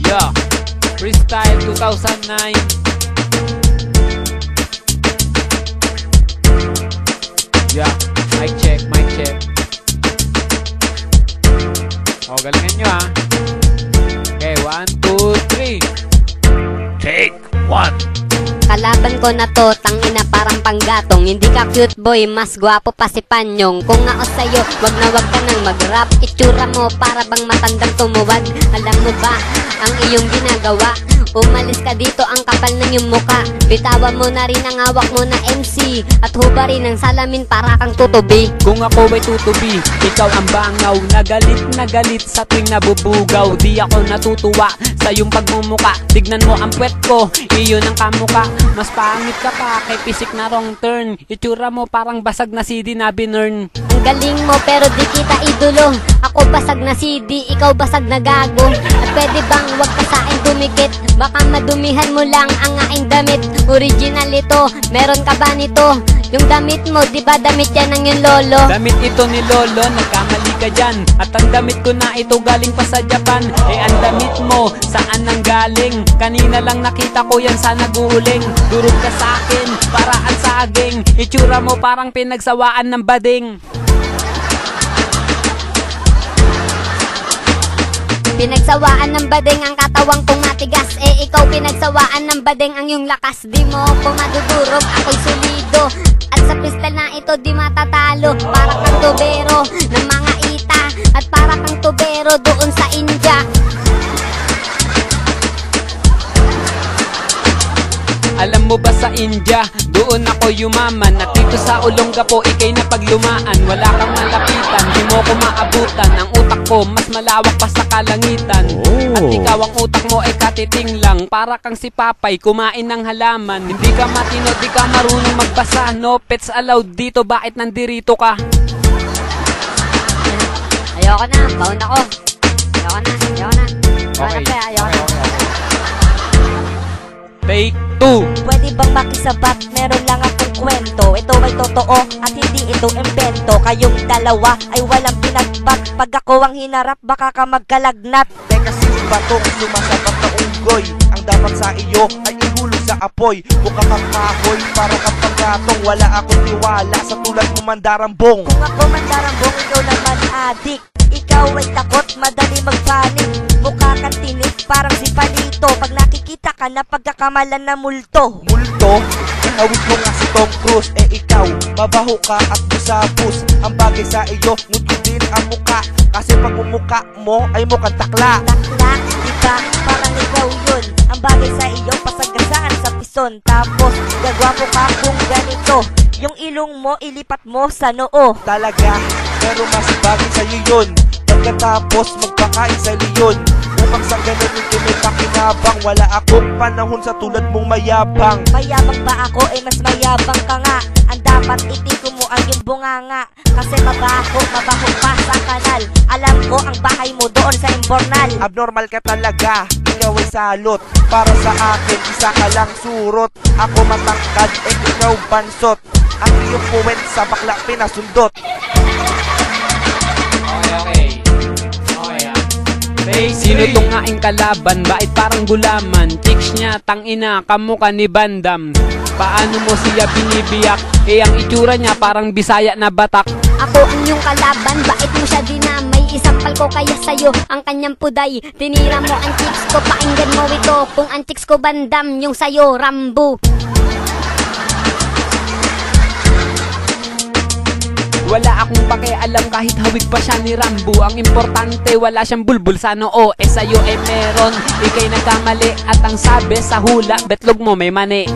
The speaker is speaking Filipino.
Yeah, Freestyle 2009. Yeah, mic check, mic check. Oh, galingan nyo ha. Okay, 1, 2, 3. Take 1. Kalaban ko na to, tangina parang panggatong. Hindi ka cute boy, mas gwapo pa si Panyong. Kung nga o sa'yo, wag na wag ka nang mag-rap. Itsura mo para bang matandang tumuwag. Alam mo ba ang iyong ginagawa? Umalis ka dito, ang kapal ng iyong muka. Bitawan mo na rin ang hawak mo na MC at hubarin ng salamin para kang tutubi. Kung ako ay tutubi, ikaw ang bangaw. Na galit sa tuwing nabubugaw. Di ako natutuwa sa iyong pagmumuka. Tignan mo ang puwet ko, iyon ang kamuka. Mas pangit ka pa kay pisik na wrong turn. Itsura mo parang basag na CD na binurn. Ang galing mo pero di kita idolo. Ako basag na CD, ikaw basag na gago. At pwede bang wag ka sa akin dumikit? Baka madumihan mo lang ang aking damit. Original ito, meron ka ba nito? Yung damit mo, di ba damit yan ng yung lolo? Damit ito ni lolo, nagkamali ka dyan. At ang damit ko na ito galing pa sa Japan. Eh ang damit mo, saan nang galing? Kanina lang nakita ko yan sa naguling. Durog ka sa akin, paraan saging. Itsura mo parang pinagsawaan ng bading. Pinagsawaan ng bading ang katawang kong matigas. Eh ikaw pinagsawaan ng bading ang iyong lakas. Di mo ako madudurog, ako'y solido. At sa pistol na ito di matatalo. Para kang tubero ng mga ita. At para kang tubero doon sa India. Alam mo ba sa India, doon ako yumaman. At dito sa Olongapo, ikay na paglumaan. Wala kang malapitan, di mo ko maabutan. Ang utak ko, mas malawak pa sa kalangitan. At ikaw ang utak mo ay katiting lang. Para kang si Papay, kumain ng halaman. Hindi ka matino, di ka marunong magbasa. No pets allowed dito, bakit nandirito ka? Ayoko na, baon ako. Ayoko na. Okay. Ayoko na. Take 2. Pwede bang makisabat? Meron lang akong kwento. Ito ay totoo at hindi ito invento. Kayong dalawa ay walang pinagbat. Pag ako ang hinarap, baka ka magkalagnat. Teka, sino ba tong sumasabat na unggoy? Ang dapat sa iyo ay ihulog sa apoy. Mukha kang kahoy, para kang panggatong. Wala akong tiwala sa tulad mo mandarambong. Kung ako mandarambong, ikaw naman adik. Ikaw ay takot, madali magpanik. Mukha kang tinik, parang si Palito. Pag nakikita ka na pagkakamalan na multo. Multo? Ihawid mo nga si Tom Cruise. Eh ikaw, mabaho ka at busabos. Ang bagay sa iyo, nguto din ang muka. Kasi pag umuka mo ay mukhang takla. Takla, diba? Parang ikaw yun. Ang bagay sa iyo, pasagasaan sa pison. Tapos, gagwapo ka kung ganito. Yung ilong mo, ilipat mo sa noo. Talaga, pero mas bagay sa iyo yun. Pagkatapos magpakain sa leon. Upang sa ganun yung kinipakinabang. Wala akong panahon sa tulad mong mayabang. Mayabang ba ako? Eh mas mayabang ka nga. Ang dapat itiko mo ang yung bunganga. Kasi mabaho pa sa kanal. Alam ko ang bahay mo doon sa Imbornal. Abnormal ka talaga, ikaw ay salot. Para sa akin, isa ka lang surot. Ako matangkad, eh ikaw bansot. Ang iyong puwet sa bakla pinasundot. Okay. Sino tong aking kalaban? Bakit parang gulaman? Chicks niya, tangina, kamukha ni Bandam. Paano mo siya binibiyak? Eh ang itsura niya parang Bisaya na Batak. Ako ang iyong kalaban, bakit mo siya dinamay? Isampal ko kaya sa'yo ang kanyang puday. Tinira mo ang chicks ko, pakinggan mo ito. Kung ang chicks ko Bandam, yung sa'yo Rambo. Wala akong pakialam kahit hawig pa siya ni Rambo. Ang importante wala siyang bulbul sa noo. Eh sa'yo eh meron, ikay nagkamali. At ang sabi sa hula, betlog mo may mani.